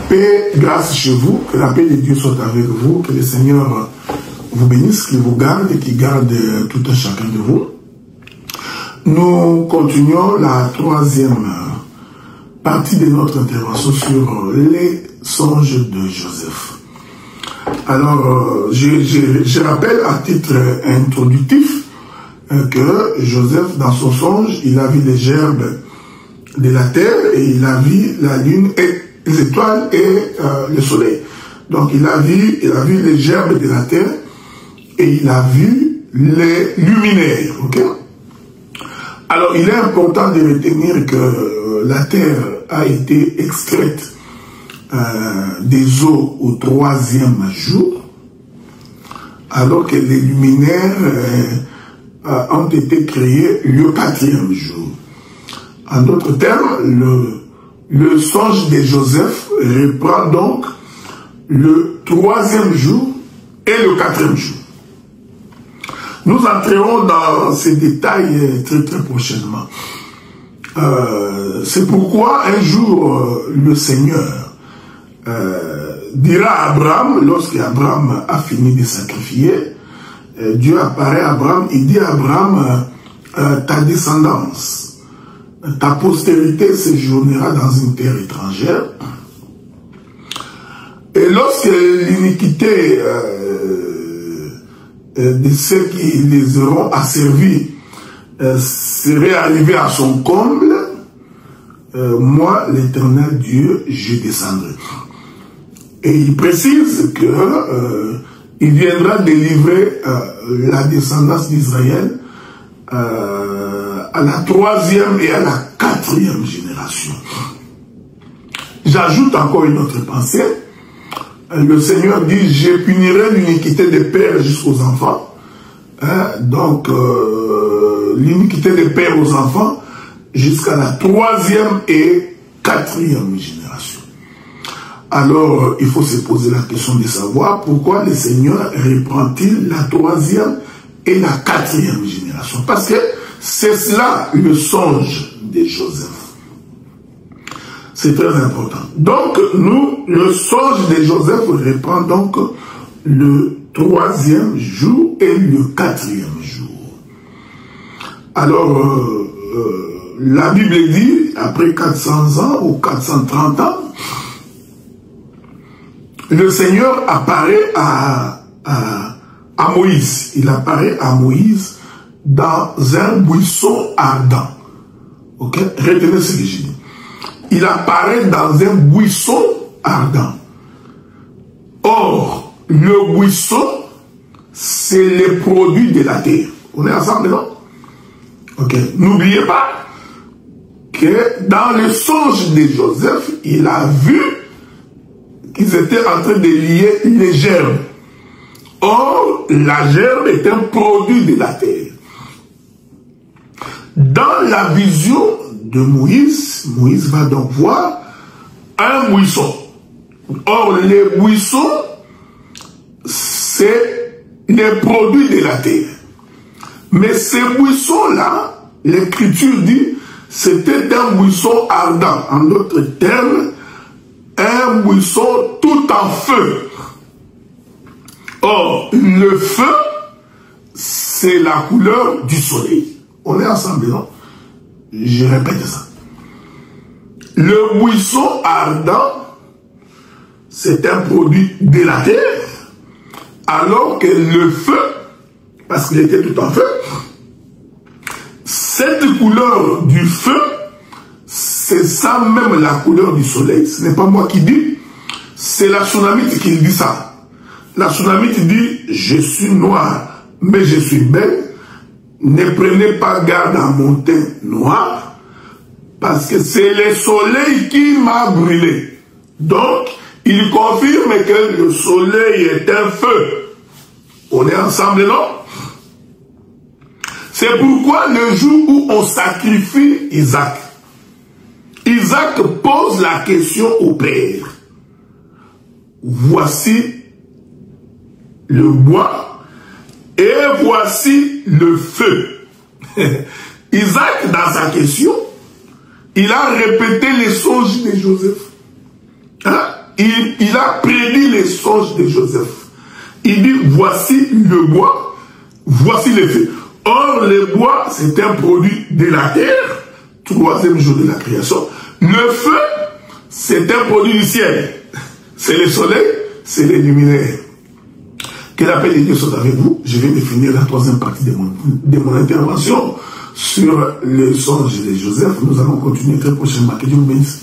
Paix, grâce chez vous, que la paix de Dieu soit avec vous, que le Seigneur vous bénisse, qu'il vous garde et qu'il garde tout un chacun de vous. Nous continuons la troisième partie de notre intervention sur les songes de Joseph. Alors, je rappelle à titre introductif que Joseph, dans son songe, il a vu les gerbes de la terre et il a vu la lune et les étoiles et le soleil. Donc il a vu les gerbes de la terre et il a vu les luminaires. Okay? Alors il est important de retenir que la terre a été extraite des eaux au 3e jour, alors que les luminaires ont été créés le 4e jour. En d'autres termes, le songe de Joseph reprend donc le 3e jour et le 4e jour. Nous entrerons dans ces détails très prochainement. C'est pourquoi un jour le Seigneur dira à Abraham, lorsqu'Abraham a fini de sacrifier, Dieu apparaît à Abraham, il dit à Abraham, ta descendance, ta postérité séjournera dans une terre étrangère. Et lorsque l'iniquité de ceux qui les auront asservis serait arrivée à son comble, moi, l'Éternel Dieu, je descendrai. Et il précise que il viendra délivrer la descendance d'Israël à la 3e et à la 4e génération. J'ajoute encore une autre pensée. Le Seigneur dit, je punirai l'iniquité des pères jusqu'aux enfants. Donc, l'iniquité des pères aux enfants jusqu'à la 3e et 4e génération. Alors, il faut se poser la question de savoir pourquoi le Seigneur reprend-il la 3e et la 4e génération. Parce que c'est cela le songe de Joseph. C'est très important. Donc, le songe de Joseph reprend donc le 3e jour et le 4e jour. Alors, la Bible dit, après 400 ans ou 430 ans, le Seigneur apparaît à Moïse. Il apparaît à Moïse dans un buisson ardent. Ok? Retenez ce que j'ai dit. Il apparaît dans un buisson ardent. Or, le buisson, c'est le produit de la terre. On est ensemble, non? Ok. N'oubliez pas que dans le songe de Joseph, il a vu qu'ils étaient en train de lier les gerbes. Or, la gerbe est un produit de la terre. Dans la vision de Moïse, Moïse va donc voir un buisson. Or, les buissons, c'est les produits de la terre. Mais ces buissons-là, l'Écriture dit, c'était un buisson ardent. En d'autres termes, un buisson tout en feu. Or, le feu, c'est la couleur du soleil. On est ensemble, non? Je répète ça. Le buisson ardent, c'est un produit de la terre, alors que le feu, parce qu'il était tout en feu, cette couleur du feu, c'est ça même la couleur du soleil. Ce n'est pas moi qui dis, c'est la Sunamite qui dit ça. La Sunamite dit, je suis noir, mais je suis belle. Ne prenez pas garde à mon teint noir, parce que c'est le soleil qui m'a brûlé. Donc, il confirme que le soleil est un feu. On est ensemble, non? C'est pourquoi le jour où on sacrifie Isaac, Isaac pose la question au Père. Voici le bois et voici le feu. Isaac, dans sa question, il a répété les songes de Joseph. Hein? il a prédit les songes de Joseph. Il dit, voici le bois, voici le feu. Or, le bois, c'est un produit de la terre, troisième jour de la création. Le feu, c'est un produit du ciel. C'est le soleil, c'est les luminaires. Que la paix de Dieu soit avec vous. Je vais définir la troisième partie de mon intervention sur les songes de Joseph. Nous allons continuer très prochainement. Que Dieu vous bénisse.